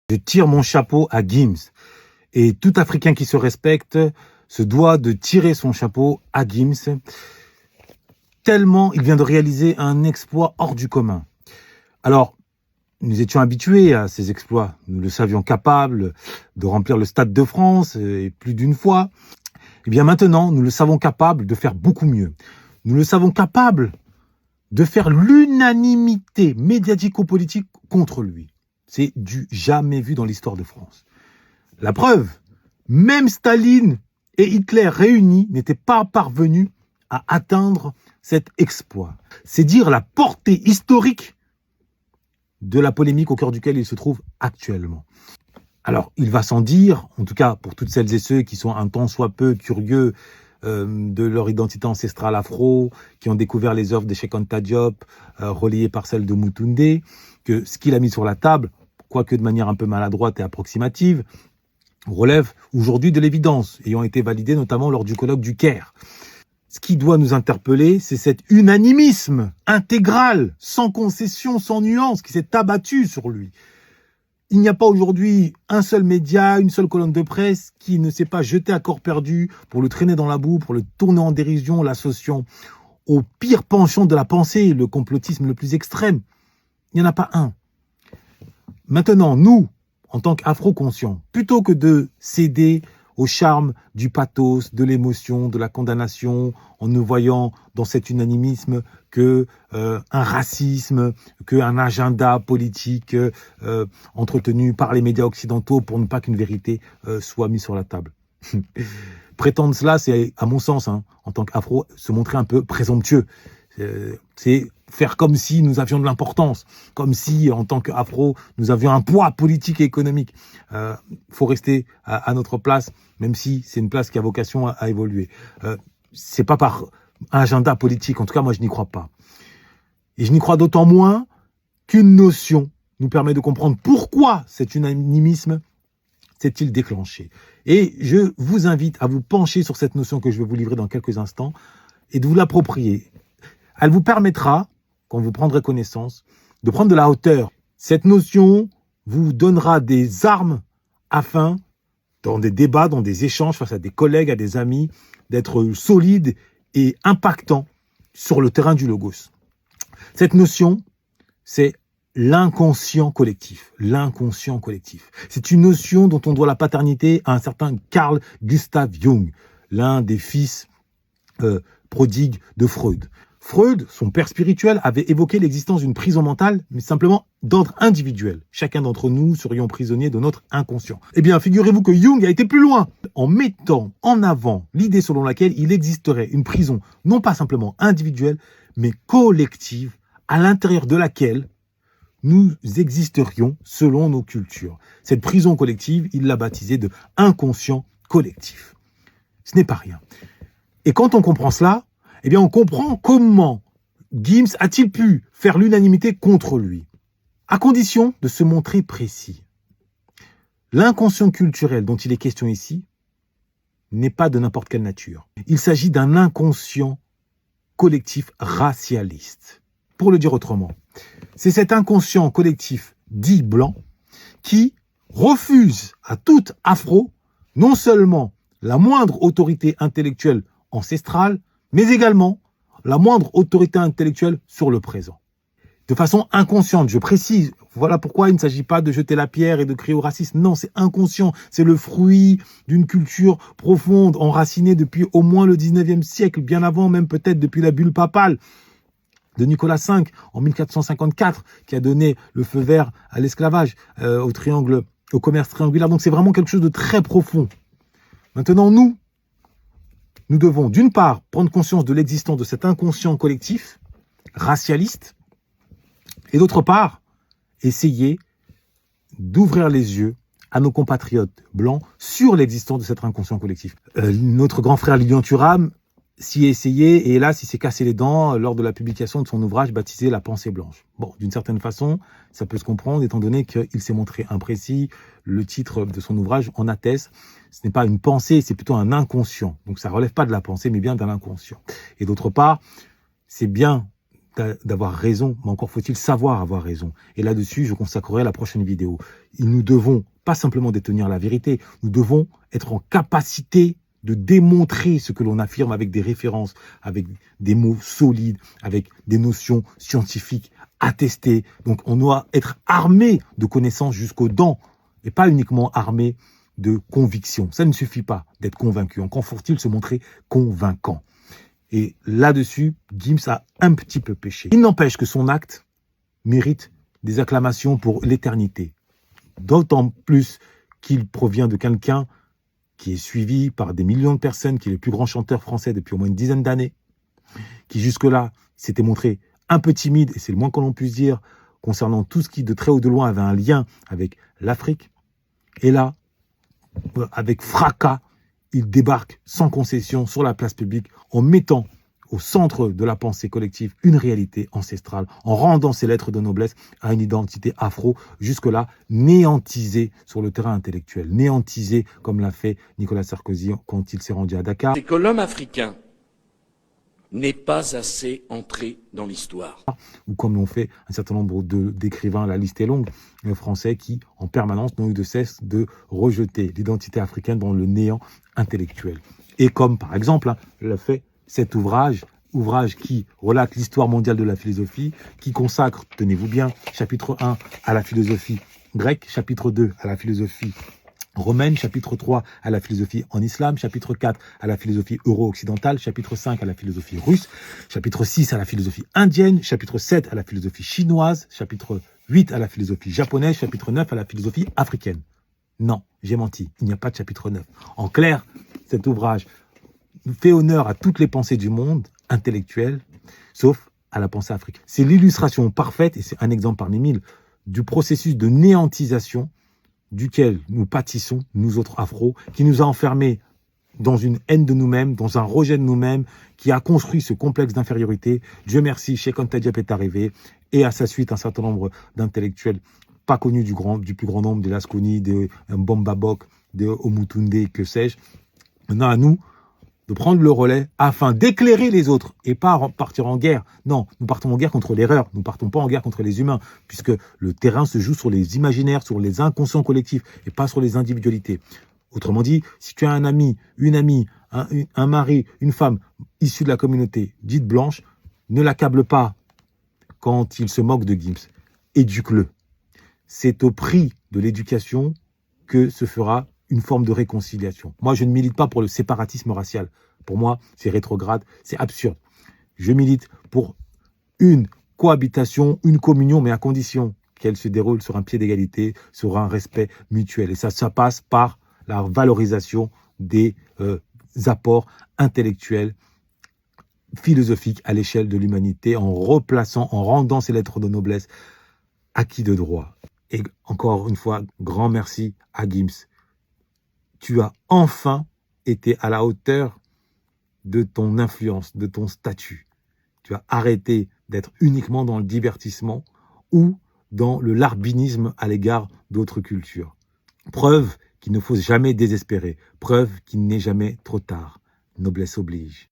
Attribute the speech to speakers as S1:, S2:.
S1: Je tire mon chapeau à Gims. Et tout Africain qui se respecte se doit de tirer son chapeau à Gims, tellement il vient de réaliser un exploit hors du commun. Alors, nous étions habitués à ces exploits. Nous le savions capable de remplir le Stade de France, et plus d'une fois. Eh bien maintenant, nous le savons capable de faire beaucoup mieux. Nous le savons capable de faire l'unanimité médiatico-politique contre lui. C'est du jamais vu dans l'histoire de France. La preuve, même Staline et Hitler réunis n'étaient pas parvenus à atteindre cet exploit. C'est dire la portée historique de la polémique au cœur duquel il se trouve actuellement. Alors, il va sans dire, en tout cas pour toutes celles et ceux qui sont un tant soit peu curieux de leur identité ancestrale afro, qui ont découvert les œuvres de Cheikh Anta Diop, relayées par celles de Moutoundé, que ce qu'il a mis sur la table, quoique de manière un peu maladroite et approximative, relève aujourd'hui de l'évidence, ayant été validé notamment lors du colloque du Caire. Ce qui doit nous interpeller, c'est cet unanimisme intégral, sans concession, sans nuance, qui s'est abattu sur lui. Il n'y a pas aujourd'hui un seul média, une seule colonne de presse qui ne s'est pas jeté à corps perdu pour le traîner dans la boue, pour le tourner en dérision, l'associant au pire penchant de la pensée, le complotisme le plus extrême. Il n'y en a pas un. Maintenant, nous, en tant qu'afro-conscients, plutôt que de céder au charme du pathos, de l'émotion, de la condamnation, en ne voyant dans cet unanimisme que un racisme, qu'un agenda politique entretenu par les médias occidentaux pour ne pas qu'une vérité soit mise sur la table. Prétendre cela, c'est, à mon sens, en tant qu'afro, se montrer un peu présomptueux. C'est faire comme si nous avions de l'importance, comme si, en tant qu'afro, nous avions un poids politique et économique. Faut rester à notre place, même si c'est une place qui a vocation à évoluer. C'est pas par agenda politique, en tout cas, moi, je n'y crois pas. Et je n'y crois d'autant moins qu'une notion nous permet de comprendre pourquoi cet unanimisme s'est-il déclenché. Et je vous invite à vous pencher sur cette notion que je vais vous livrer dans quelques instants et de vous l'approprier. Elle vous permettra, quand vous prendrez connaissance, de prendre de la hauteur. Cette notion vous donnera des armes afin, dans des débats, dans des échanges face à des collègues, à des amis, d'être solide et impactant sur le terrain du logos. Cette notion, c'est l'inconscient collectif. L'inconscient collectif. C'est une notion dont on doit la paternité à un certain Carl Gustav Jung, l'un des fils prodigues de Freud. Freud, son père spirituel, avait évoqué l'existence d'une prison mentale, mais simplement d'ordre individuel. Chacun d'entre nous serions prisonniers de notre inconscient. Eh bien, figurez-vous que Jung a été plus loin, en mettant en avant l'idée selon laquelle il existerait une prison, non pas simplement individuelle, mais collective, à l'intérieur de laquelle nous existerions selon nos cultures. Cette prison collective, il l'a baptisée de inconscient collectif. Ce n'est pas rien. Et quand on comprend cela, eh bien, on comprend comment Gims a-t-il pu faire l'unanimité contre lui, à condition de se montrer précis. L'inconscient culturel dont il est question ici n'est pas de n'importe quelle nature. Il s'agit d'un inconscient collectif racialiste. Pour le dire autrement, c'est cet inconscient collectif dit blanc qui refuse à tout afro non seulement la moindre autorité intellectuelle ancestrale, mais également la moindre autorité intellectuelle sur le présent. De façon inconsciente, je précise, voilà pourquoi il ne s'agit pas de jeter la pierre et de crier au racisme. Non, c'est inconscient, c'est le fruit d'une culture profonde, enracinée depuis au moins le 19e siècle, bien avant, même peut-être depuis la bulle papale de Nicolas V en 1454, qui a donné le feu vert à l'esclavage, au commerce triangulaire. Donc c'est vraiment quelque chose de très profond. Maintenant, nous devons d'une part prendre conscience de l'existence de cet inconscient collectif racialiste et d'autre part essayer d'ouvrir les yeux à nos compatriotes blancs sur l'existence de cet inconscient collectif. Notre grand frère Lilian Thuram s'y est essayé et hélas il s'est cassé les dents lors de la publication de son ouvrage baptisé La pensée blanche. Bon, d'une certaine façon, ça peut se comprendre étant donné qu'il s'est montré imprécis. Le titre de son ouvrage en atteste. Ce n'est pas une pensée, c'est plutôt un inconscient. Donc ça relève pas de la pensée, mais bien d'un inconscient. Et d'autre part, c'est bien d'avoir raison, mais encore faut-il savoir avoir raison. Et là-dessus, je consacrerai la prochaine vidéo. Nous devons pas simplement détenir la vérité, nous devons être en capacité de démontrer ce que l'on affirme avec des références, avec des mots solides, avec des notions scientifiques attestées. Donc on doit être armé de connaissances jusqu'aux dents et pas uniquement armé de conviction. Ça ne suffit pas d'être convaincu. Encore faut-il se montrer convaincant. Et là-dessus, Gims a un petit peu péché. Il n'empêche que son acte mérite des acclamations pour l'éternité. D'autant plus qu'il provient de quelqu'un qui est suivi par des millions de personnes, qui est le plus grand chanteur français depuis au moins une dizaine d'années, qui jusque-là s'était montré un peu timide, et c'est le moins que l'on puisse dire, concernant tout ce qui de très haut de loin avait un lien avec l'Afrique. Et là, avec fracas, il débarque sans concession sur la place publique en mettant au centre de la pensée collective une réalité ancestrale, en rendant ses lettres de noblesse à une identité afro, jusque-là néantisée sur le terrain intellectuel, néantisée comme l'a fait Nicolas Sarkozy quand il s'est rendu à Dakar.
S2: C'est que l'homme africain n'est pas assez entré dans l'histoire.
S1: Ou comme l'ont fait un certain nombre d'écrivains, la liste est longue, français qui, en permanence, n'ont eu de cesse de rejeter l'identité africaine dans le néant intellectuel. Et comme, par exemple, l'a fait cet ouvrage qui relate l'histoire mondiale de la philosophie, qui consacre, tenez-vous bien, chapitre 1 à la philosophie grecque, chapitre 2 à la philosophie romaine, chapitre 3 à la philosophie en islam, chapitre 4 à la philosophie euro-occidentale, chapitre 5 à la philosophie russe, chapitre 6 à la philosophie indienne, chapitre 7 à la philosophie chinoise, chapitre 8 à la philosophie japonaise, chapitre 9 à la philosophie africaine. Non, j'ai menti, il n'y a pas de chapitre 9. En clair, cet ouvrage fait honneur à toutes les pensées du monde intellectuel, sauf à la pensée africaine. C'est l'illustration parfaite, et c'est un exemple parmi mille, du processus de néantisation duquel nous pâtissons, nous autres afro, qui nous a enfermés dans une haine de nous-mêmes, dans un rejet de nous-mêmes, qui a construit ce complexe d'infériorité. Dieu merci, Cheikh Anta Diop est arrivé, et à sa suite un certain nombre d'intellectuels pas connus du plus grand nombre, de Lasconi, de Mbomba Bok, de Omutunde, que sais-je. Maintenant à nous de prendre le relais afin d'éclairer les autres et pas partir en guerre. Non, nous partons en guerre contre l'erreur, nous ne partons pas en guerre contre les humains, puisque le terrain se joue sur les imaginaires, sur les inconscients collectifs et pas sur les individualités. Autrement dit, si tu as un ami, une amie, un mari, une femme issue de la communauté dite blanche, ne l'accable pas quand il se moque de Gims. Éduque-le. C'est au prix de l'éducation que se fera une forme de réconciliation. Moi, je ne milite pas pour le séparatisme racial. Pour moi, c'est rétrograde, c'est absurde. Je milite pour une cohabitation, une communion, mais à condition qu'elle se déroule sur un pied d'égalité, sur un respect mutuel. Et ça passe par la valorisation des apports intellectuels, philosophiques à l'échelle de l'humanité, en replaçant, en rendant ces lettres de noblesse acquis de droit. Et encore une fois, grand merci à Gims. Tu as enfin été à la hauteur de ton influence, de ton statut. Tu as arrêté d'être uniquement dans le divertissement ou dans le larbinisme à l'égard d'autres cultures. Preuve qu'il ne faut jamais désespérer. Preuve qu'il n'est jamais trop tard. Noblesse oblige.